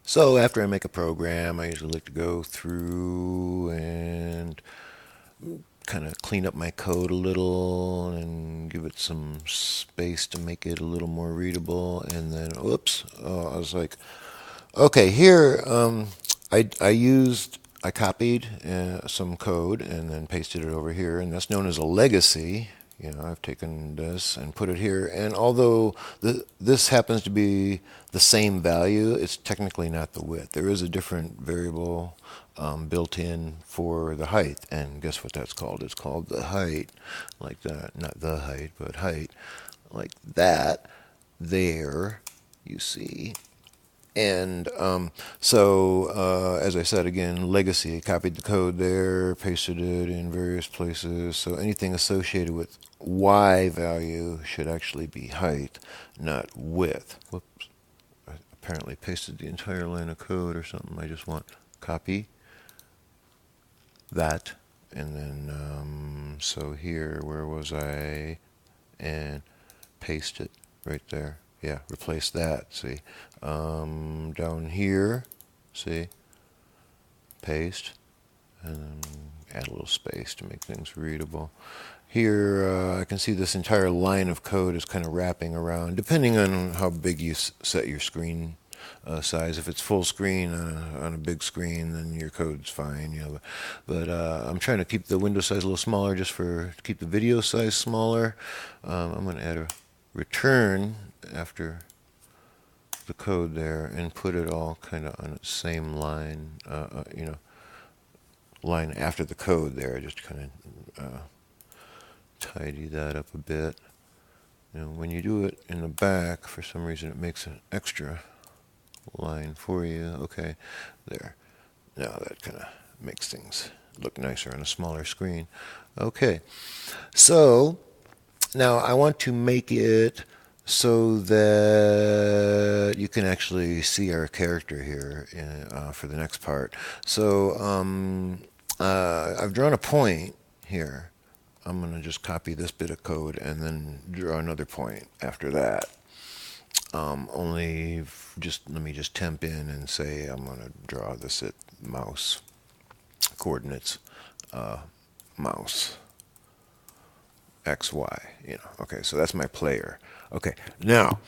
So after I make a program, I usually like to go through and kind of clean up my code a little and give it some space to make it a little more readable. And then, whoops, I was like, okay, here I copied some code and then pasted it over here, and that's known as a legacy. I've taken this and put it here, and although this happens to be the same value, it's technically not the width. There is a different variable built in for the height, and guess what that's called? It's called the height, like that. Not the height, but height, like that. There, you see. And as I said again, legacy, I copied the code there, pasted it in various places. So anything associated with Y value should actually be height, not width. Whoops. I apparently pasted the entire line of code or something. I just want copy that. And then, so here, where was I? And paste it right there. Yeah, replace that, see. Down here, see, paste, and then add a little space to make things readable. Here, I can see this entire line of code is kind of wrapping around, depending on how big you set your screen size. If it's full screen on a big screen, then your code's fine. But I'm trying to keep the window size a little smaller, just to keep the video size smaller. I'm going to add a return after the code there and put it all kind of on the same line, line after the code there. Just kind of tidy that up a bit. When you do it in the back, for some reason it makes an extra line for you. Okay, there. Now that kind of makes things look nicer on a smaller screen. Okay, so now I want to make it so that you can actually see our character here for the next part. So I've drawn a point here. I'm going to just copy this bit of code and then draw another point after that. Only just let me just temp in and say I'm going to draw this at mouse coordinates, mouse X, Y, Okay, so that's my player. Okay, now,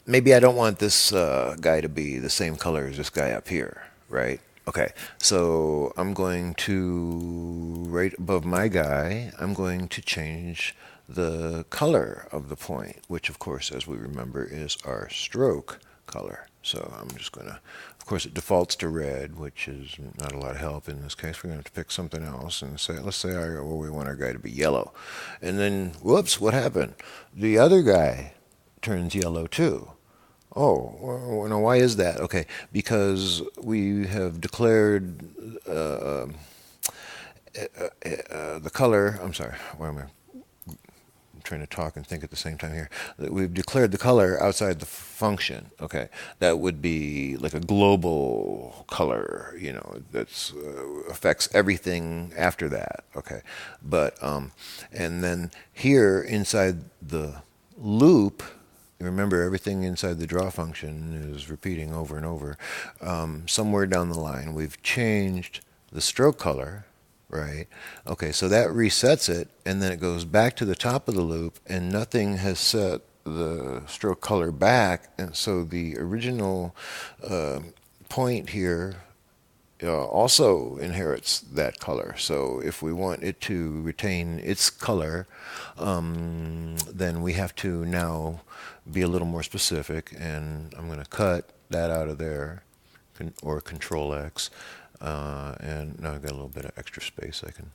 maybe I don't want this guy to be the same color as this guy up here, right? Okay, so I'm going to, right above my guy, I'm going to change the color of the point, which of course, as we remember, is our stroke color. So I'm just going to, of course, it defaults to red, which is not a lot of help in this case. We're going to have to pick something else and say, let's say we want our guy to be yellow. And then, whoops, what happened? The other guy turns yellow too. Oh, well, now why is that? Okay, because we have declared the color. I'm sorry, why am I trying to talk and think at the same time here? We've declared the color outside the function. Okay, that would be like a global color, that's affects everything after that. Okay, but and then here inside the loop. Remember, everything inside the draw function is repeating over and over. Somewhere down the line, we've changed the stroke color, right? Okay, so that resets it, and then it goes back to the top of the loop, and nothing has set the stroke color back, and so the original point here also inherits that color. So if we want it to retain its color, then we have to now be a little more specific, and I'm going to cut that out of there, or Control X, and now I've got a little bit of extra space I can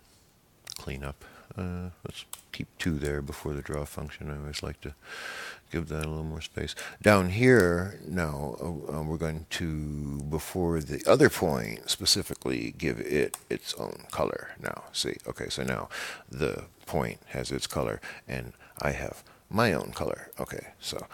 clean up. Let's keep 2 there before the draw function. I always like to give that a little more space. Down here, now, we're going to, before the other point, specifically give it its own color. Now, see, okay, so now the point has its color, and I have my own color. Okay, so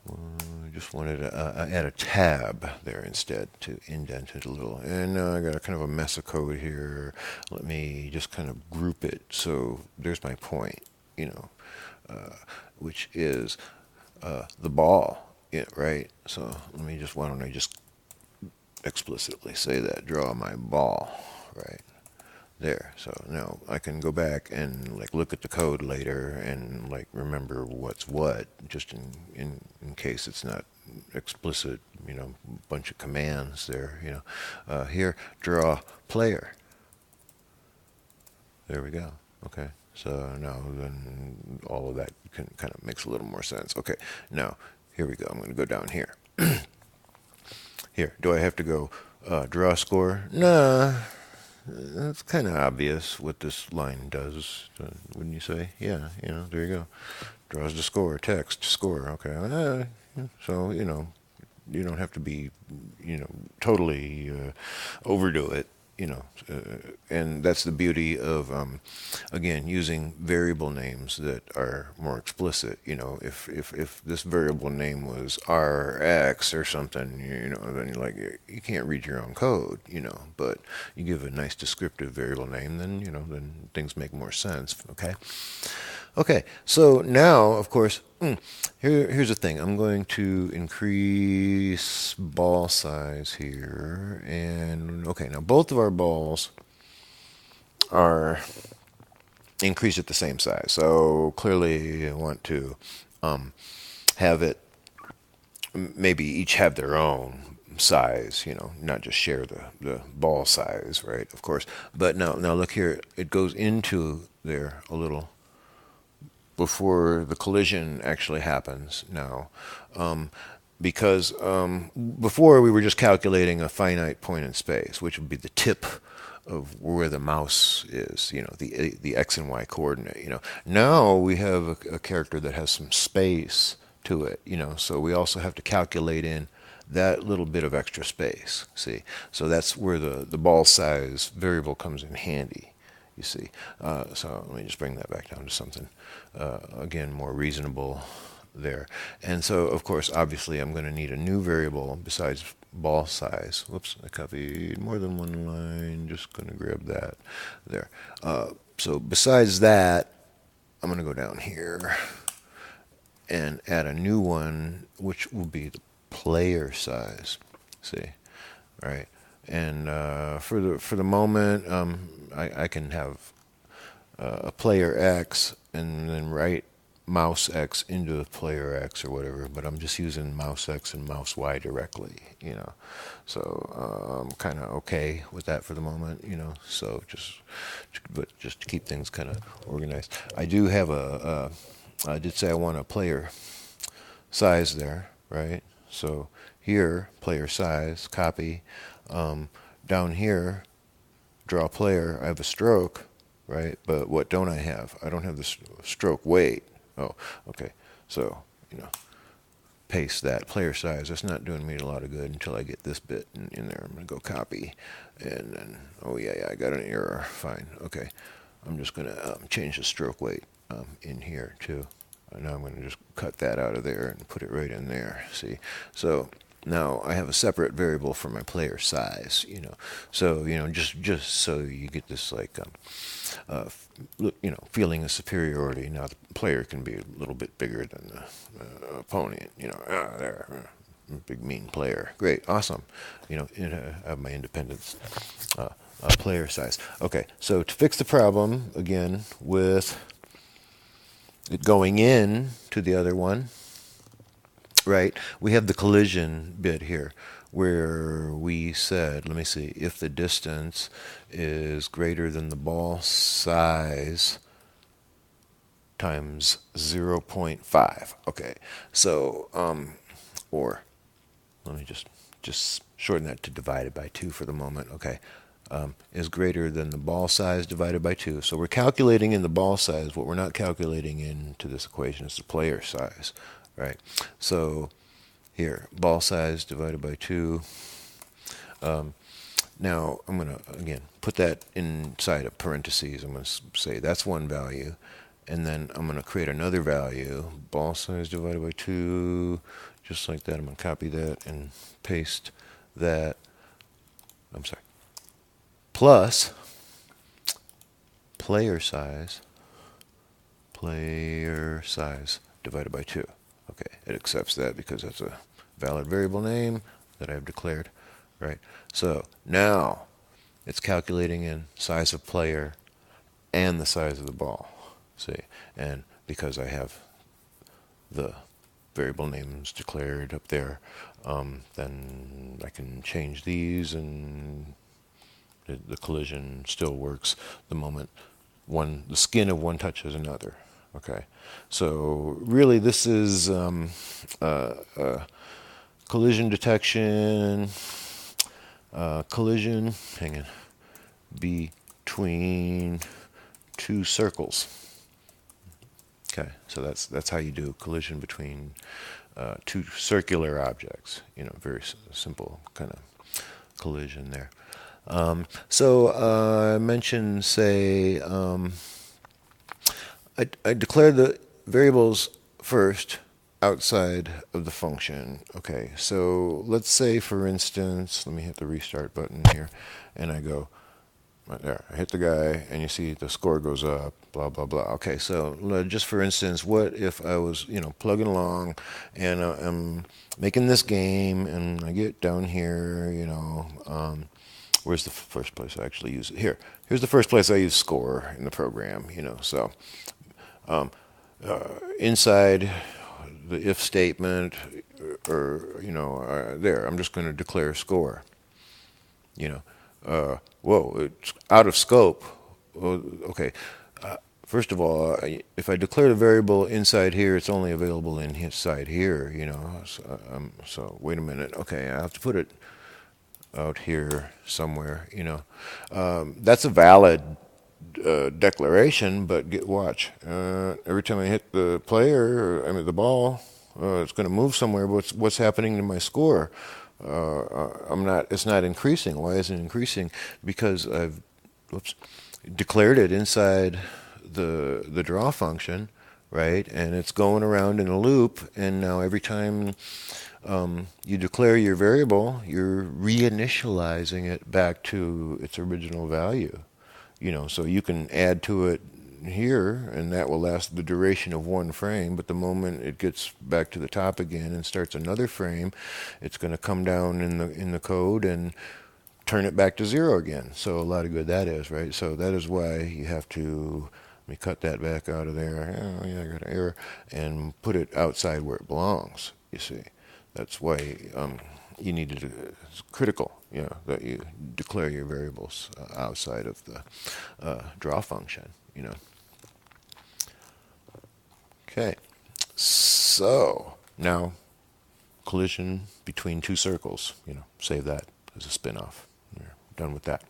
I just wanted to add a tab there instead to indent it a little. And now I got a kind of a mess of code here. Let me just kind of group it. So there's my point, which is the ball. Yeah, right. So let me just, why don't I just explicitly say that, draw my ball, right there. So now I can go back and like look at the code later and like remember what's what, just in case it's not explicit, bunch of commands there, here, draw player. There we go. Okay. So now then all of that kind of makes a little more sense. Okay. Now here we go. I'm going to go down here. Here, do I have to go draw score? Nah, that's kind of obvious what this line does, wouldn't you say? Yeah, there you go. Draws the score, text, score. Okay. So, you don't have to be, totally overdo it, and that's the beauty of, again, using variable names that are more explicit. If this variable name was Rx or something, then you're like, you can't read your own code, but you give a nice descriptive variable name, then, then things make more sense, okay? Okay, so now, of course, here's the thing. I'm going to increase ball size here. And, okay, now both of our balls are increased at the same size. So clearly I want to have it, maybe each have their own size, not just share the ball size, right, of course. But now look here, it goes into there a little before the collision actually happens now. Because before we were just calculating a finite point in space, which would be the tip of where the mouse is, the x and y coordinate. Now we have a character that has some space to it, so we also have to calculate in that little bit of extra space, see? So that's where the ball size variable comes in handy, you see. So let me just bring that back down to something, again, more reasonable there. And so, of course, obviously, I'm going to need a new variable besides ball size. Whoops, I copied more than one line. Just going to grab that there. So besides that, I'm going to go down here and add a new one, which will be the player size. See, right? And for the moment, I can have a player X and then write mouse X into player X or whatever, but I'm just using mouse X and mouse Y directly, So I'm kind of okay with that for the moment, So just to keep things kind of organized. I do have I did say I want a player size there, right? So here, player size, copy. Down here, draw player, I have a stroke, right? But what don't I have? I don't have the stroke weight. Oh, okay. So, paste that player size. That's not doing me a lot of good until I get this bit in there. I'm going to go copy. And then, oh, yeah, I got an error. Fine. Okay. I'm just going to change the stroke weight in here, too. Now I'm going to just cut that out of there and put it right in there. See? So now I have a separate variable for my player size, So, just so you get this, like, feeling of superiority. Now the player can be a little bit bigger than the opponent. There, big mean player. Great, awesome. I have my independence player size. Okay, so to fix the problem again with it going in to the other one, right? We have the collision bit here where we said, let me see, if the distance is greater than the ball size times 0.5. Okay, so, or let me just shorten that to divided by 2 for the moment. Okay, is greater than the ball size divided by 2. So we're calculating in the ball size. What we're not calculating into this equation is the player size, right? So here, ball size divided by 2. Now I'm going to, again, put that inside of parentheses. I'm going to say that's one value. And then I'm going to create another value, ball size divided by 2, just like that. I'm going to copy that and paste that. I'm sorry. Plus player size divided by 2. Okay, it accepts that because that's a valid variable name that I've declared, right? So now it's calculating in size of player and the size of the ball, see? And because I have the variable names declared up there, then I can change these, and the collision still works the moment the skin of one touches another. Okay, so really this is collision detection, collision, hang on, between two circles. Okay, so that's how you do collision between two circular objects. Very simple kind of collision there. So I mentioned, say, I declare the variables first outside of the function. Okay, so let's say, for instance, let me hit the restart button here, and I go, right there, I hit the guy, and you see the score goes up, blah, blah, blah. Okay, so just for instance, what if I was, plugging along, and I'm making this game, and I get down here, where's the first place I actually use it? Here's the first place I use score in the program, so inside the if statement, or there, I'm just going to declare score. Whoa, it's out of scope. Well, okay. First of all, if I declare the variable inside here, it's only available inside here, So wait a minute. Okay, I have to put it out here somewhere, That's a valid declaration, but watch. Every time I hit the player, the ball, it's going to move somewhere. But what's happening to my score? It's not increasing. Why isn't it increasing? Because I've declared it inside the draw function, right? And it's going around in a loop. And now every time you declare your variable, you're reinitializing it back to its original value. So you can add to it here, and that will last the duration of one frame, but the moment it gets back to the top again and starts another frame, it's going to come down in the code and turn it back to zero again. So a lot of good that is, right? So that is why you have to, let me cut that back out of there. Oh, yeah, I got an error, and put it outside where it belongs, you see. That's why you need to, it's critical, that you declare your variables outside of the draw function, Okay, so now collision between two circles, save that as a spin-off. We're done with that.